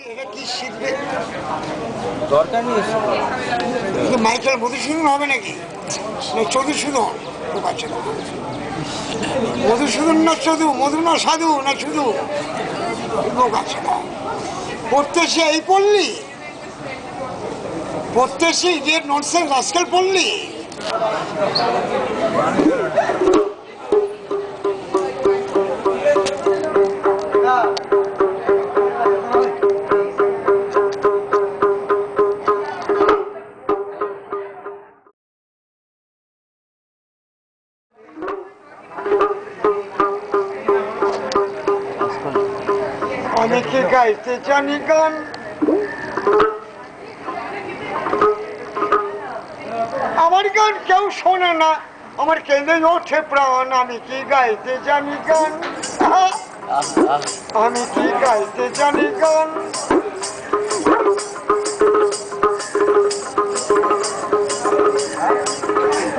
এটা কি শিখবে দরকার নেই এসব। মাইকেল মধুসূদন হবে নাকি চধুসূদন মধুসূদন না চধু মধু না সাধু না শুধু লোক আছে না পড়তে সে এই পড়লি পড়তে সে যে ননসেন্স আজকাল পড়লি আমি কি গাইতে জানি গান আমার গান কেউ শোনে না আমার কেঁদে ওঠে প্রাণ আমি কি গাইতে জানি গান আমি কি গাইতে জানি গান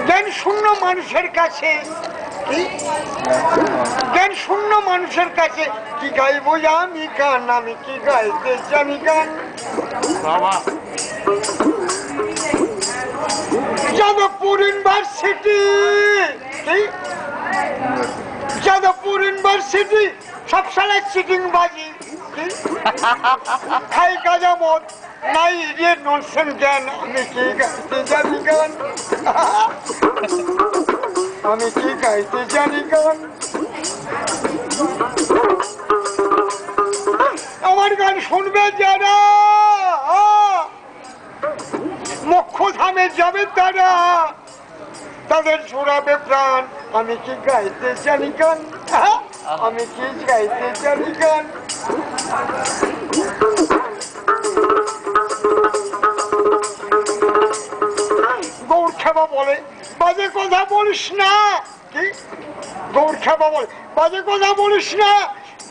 জ্ঞান শূন্য মানুষের কাছে জ্ঞান শূন্য মানুষের কাছে কি গাইবো আমি গান আমি কি গাইতে জানি গান যাদবপুর ইউনিভার্সিটি যাদবপুর ইউনিভার্সিটি সব সালে চিটিং বাজি খাই গাজা মদ নাই রে ননসেন্স জ্ঞান আমি কি গাইতে জানি গান আমি কি গাইতে জানি গান আমার গান শুনবে যারা মোক্ষধামে যাবে তারা তাদের ছড়াবে প্রাণ আমি কি গাইতে জানি গান আমি কি গাইতে জানি গান গৌর খেবা বলে বাজে কথা বলিস না কি গৌর খেবা বলে বাজে কথা বলিস না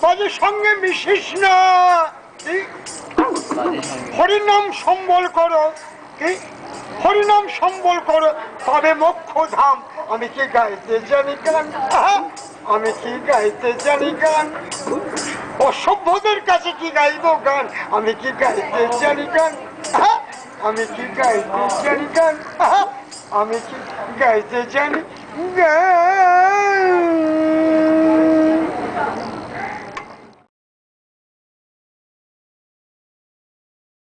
বাজে সঙ্গে মিশিস না কি হরিনাম সম্বল করো কি হরিনাম সম্বল করো তবে মোক্ষ ধাম আমি কি গাইতে জানি গান আমি কি গাইতে জানি গান অসভ্যদের কাছে কি গাইব গান আমি কি গাইতে জানি গান আমি কি গাইতে জানি গান আমি কি গাইতে জানি গান